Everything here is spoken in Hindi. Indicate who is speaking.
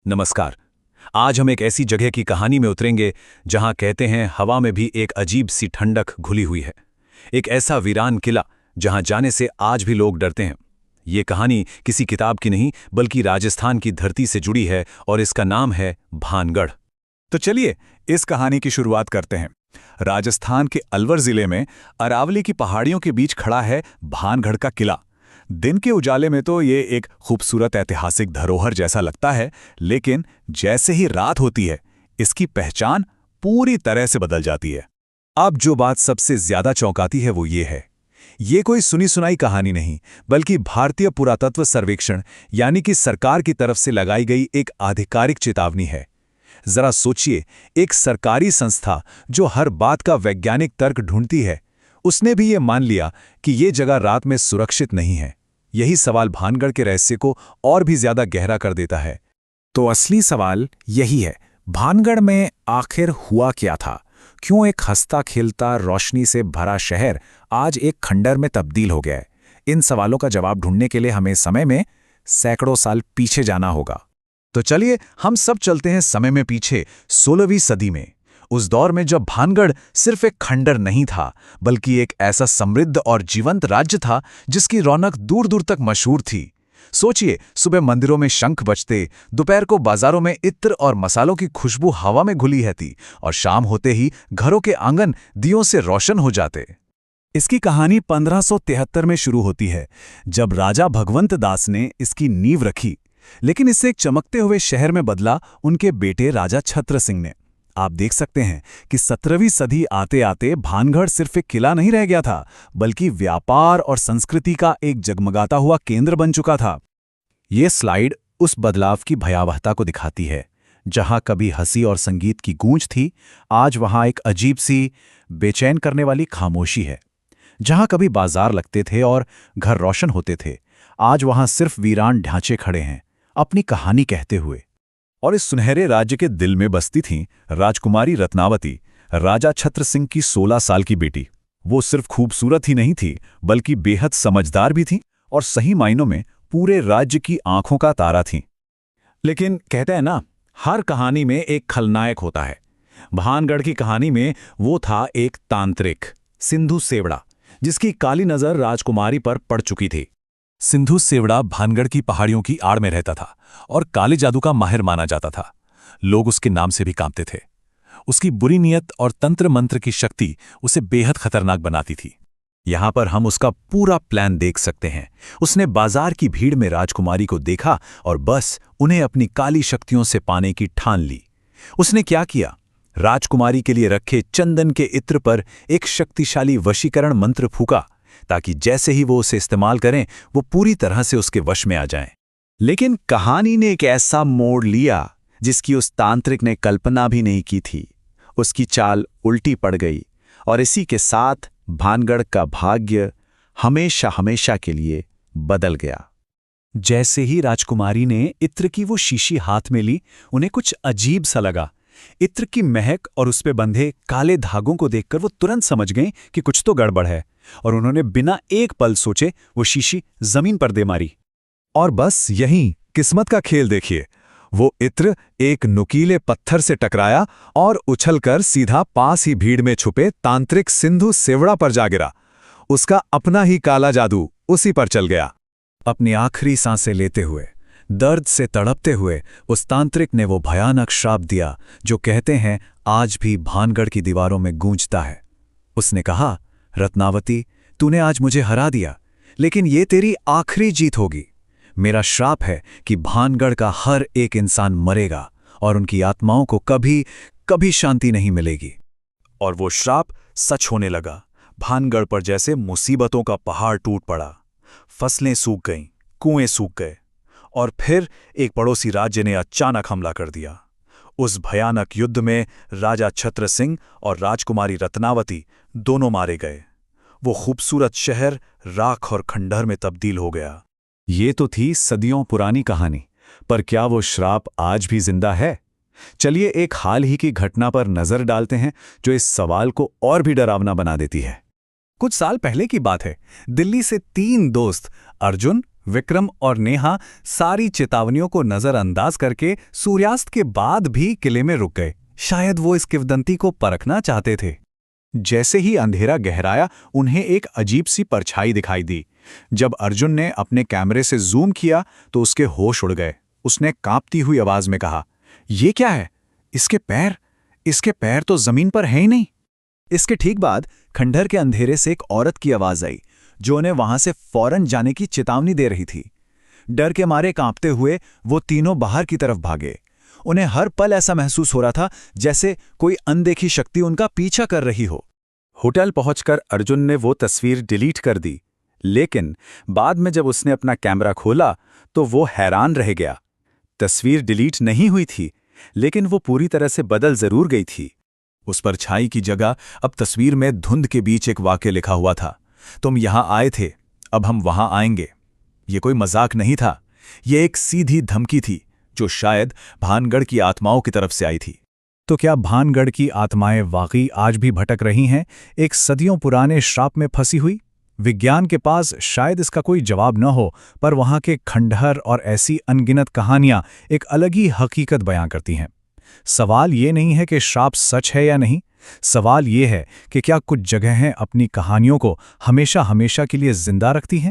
Speaker 1: नमस्कार। आज हम एक ऐसी जगह की कहानी में उतरेंगे जहां कहते हैं हवा में भी एक अजीब सी ठंडक घुली हुई है। एक ऐसा वीरान किला जहां जाने से आज भी लोग डरते हैं। ये कहानी किसी किताब की नहीं बल्कि राजस्थान की धरती से जुड़ी है और इसका नाम है भानगढ़।
Speaker 2: तो चलिए इस कहानी की शुरुआत करते हैं। राजस्थान के अलवर जिले में अरावली की पहाड़ियों के बीच खड़ा है भानगढ़ का किला। दिन के उजाले में तो ये एक खूबसूरत ऐतिहासिक धरोहर जैसा लगता है, लेकिन जैसे ही रात होती है इसकी पहचान पूरी तरह से बदल जाती है। अब जो बात सबसे ज्यादा चौंकाती है वो ये है, ये कोई सुनी सुनाई कहानी नहीं बल्कि भारतीय पुरातत्व सर्वेक्षण यानी कि सरकार की तरफ से लगाई गई एक आधिकारिक चेतावनी है। जरा सोचिए, एक सरकारी संस्था जो हर बात का वैज्ञानिक तर्क ढूंढती है, उसने भी ये मान लिया कि ये जगह रात में सुरक्षित नहीं है। यही सवाल भानगढ़ के रहस्य को और भी ज्यादा गहरा कर देता है।
Speaker 3: तो असली सवाल यही है, भानगढ़ में आखिर हुआ क्या था? क्यों एक हंसता खेलता रोशनी से भरा शहर आज एक खंडर में तब्दील हो गया है? इन सवालों का जवाब ढूंढने के लिए हमें समय में सैकड़ों साल पीछे जाना होगा।
Speaker 2: तो चलिए हम सब चलते हैं समय में पीछे 16वीं सदी में, उस दौर में जब भानगढ़ सिर्फ एक खंडर नहीं था बल्कि एक ऐसा समृद्ध और जीवंत राज्य था जिसकी रौनक दूर दूर तक मशहूर थी। सोचिए, सुबह मंदिरों में शंख बजते, दोपहर को बाजारों में इत्र और मसालों की खुशबू हवा में घुली रहती और शाम होते ही घरों के आंगन दियों से रोशन हो जाते।
Speaker 1: इसकी कहानी 1573 में शुरू होती है जब राजा भगवंत दास ने इसकी नींव रखी, लेकिन इससे एक चमकते हुए शहर में बदला उनके बेटे राजा छत्र सिंह ने। आप देख सकते हैं कि 17वीं सदी आते आते भानगढ़ सिर्फ एक किला नहीं रह गया था बल्कि व्यापार और संस्कृति का एक जगमगाता हुआ केंद्र बन चुका था। ये स्लाइड उस बदलाव की भयावहता को दिखाती है। जहां कभी हंसी और संगीत की गूंज थी, आज वहां एक अजीब सी बेचैन करने वाली खामोशी है। जहां कभी बाजार लगते थे और घर रोशन होते थे, आज वहां सिर्फ वीरान ढांचे खड़े हैं, अपनी कहानी कहते हुए।
Speaker 2: और इस सुनहरे राज्य के दिल में बसती थीं राजकुमारी रत्नावती, राजा छत्र सिंह की 16 साल की बेटी। वो सिर्फ खूबसूरत ही नहीं थी बल्कि बेहद समझदार भी थीं और सही मायनों में पूरे राज्य की आंखों का तारा थीं।
Speaker 1: लेकिन कहते हैं ना, हर कहानी में एक खलनायक होता है। भानगढ़ की कहानी में वो था एक तांत्रिक सिंधु सेवड़ा, जिसकी काली नजर राजकुमारी पर पड़ चुकी थी।
Speaker 2: सिंधु सेवड़ा भानगढ़ की पहाड़ियों की आड़ में रहता था और काले जादू का माहिर माना जाता था। लोग उसके नाम से भी कांपते थे। उसकी बुरी नीयत और तंत्र मंत्र की शक्ति उसे बेहद खतरनाक बनाती थी। यहां पर हम उसका पूरा प्लान देख सकते हैं। उसने बाजार की भीड़ में राजकुमारी को देखा और बस उन्हें अपनी काली शक्तियों से पाने की ठान ली। उसने क्या किया? राजकुमारी के लिए रखे चंदन के इत्र पर एक शक्तिशाली वशीकरण मंत्र फूका ताकि जैसे ही वो उसे इस्तेमाल करें वो पूरी तरह से उसके वश में आ जाएं।
Speaker 3: लेकिन कहानी ने एक ऐसा मोड़ लिया जिसकी उस तांत्रिक ने कल्पना भी नहीं की थी। उसकी चाल उल्टी पड़ गई और इसी के साथ भानगढ़ का भाग्य हमेशा हमेशा के लिए बदल गया।
Speaker 1: जैसे ही राजकुमारी ने इत्र की वो शीशी हाथ में ली, उन्हें कुछ अजीब सा लगा। इत्र की महक और उस पे बंधे काले धागों को देखकर वो तुरंत समझ गईं कि कुछ तो गड़बड़ है और उन्होंने बिना एक पल सोचे वो शीशी जमीन पर दे मारी।
Speaker 2: और बस यहीं किस्मत का खेल देखिए। वो इत्र एक नुकीले पत्थर से टकराया और उछलकर सीधा पास ही भीड़ में छुपे तांत्रिक सिंधु सेवड़ा पर जा गिरा। उसका अपना ही काला जादू उसी पर चल गया।
Speaker 1: अपनी आखिरी सांसें लेते हुए, दर्द से तड़पते हुए उस तांत्रिक ने वो भयानक श्राप दिया जो कहते हैं आज भी भानगढ़ की दीवारों में गूंजता है। उसने कहा, रत्नावती, तूने आज मुझे हरा दिया, लेकिन ये तेरी आखिरी जीत होगी। मेरा श्राप है कि भानगढ़ का हर एक इंसान मरेगा और उनकी आत्माओं को कभी कभी शांति नहीं मिलेगी।
Speaker 2: और वो श्राप सच होने लगा। भानगढ़ पर जैसे मुसीबतों का पहाड़ टूट पड़ा। फसलें सूख गईं, कुएं सूख गए और फिर एक पड़ोसी राज्य ने अचानक हमला कर दिया। उस भयानक युद्ध में राजा छत्र सिंह और राजकुमारी रत्नावती दोनों मारे गए। वो खूबसूरत शहर राख और खंडहर में तब्दील हो गया।
Speaker 1: ये तो थी सदियों पुरानी कहानी, पर क्या वो श्राप आज भी जिंदा है? चलिए एक हाल ही की घटना पर नजर डालते हैं जो इस सवाल को और भी डरावना बना देती है। कुछ साल पहले की बात है। दिल्ली से 3 दोस्त अर्जुन,
Speaker 2: विक्रम और नेहा सारी चेतावनियों को नजरअंदाज करके सूर्यास्त के बाद भी किले में रुक गए। शायद वो इस किंवदंती को परखना चाहते थे। जैसे ही अंधेरा गहराया, उन्हें एक अजीब सी परछाई दिखाई दी। जब अर्जुन ने अपने कैमरे से जूम किया तो उसके होश उड़ गए। उसने कांपती हुई आवाज में कहा, "ये क्या है? इसके पैर तो जमीन पर है ही नहीं।"
Speaker 1: इसके ठीक बाद खंडहर के अंधेरे से एक औरत की आवाज आई, जो उन्हें वहां से फौरन जाने की चेतावनी दे रही थी। डर के मारे कांपते हुए वो तीनों बाहर की तरफ भागे। उन्हें हर पल ऐसा महसूस हो रहा था जैसे कोई अनदेखी शक्ति उनका पीछा कर रही हो।
Speaker 2: होटल पहुंचकर अर्जुन ने वो तस्वीर डिलीट कर दी, लेकिन बाद में जब उसने अपना कैमरा खोला तो वो हैरान रह गया। तस्वीर डिलीट नहीं हुई थी, लेकिन वो पूरी तरह से बदल जरूर गई थी।
Speaker 1: उस परछाई की जगह अब तस्वीर में धुंध के बीच एक वाक्य लिखा हुआ था, "तुम यहां आए थे, अब हम वहां आएंगे।" ये कोई मजाक नहीं था, ये एक सीधी धमकी थी जो शायद भानगढ़ की आत्माओं की तरफ से आई थी। तो क्या भानगढ़ की आत्माएं वाकई आज भी भटक रही हैं, एक सदियों पुराने श्राप में फंसी हुई? विज्ञान के पास शायद इसका कोई जवाब न हो, पर वहां के खंडहर और ऐसी अनगिनत कहानियां एक अलग ही हकीकत बयां करती हैं। सवाल ये नहीं है कि श्राप सच है या नहीं, सवाल ये है कि क्या कुछ जगहें अपनी कहानियों को हमेशा हमेशा के लिए जिंदा रखती हैं।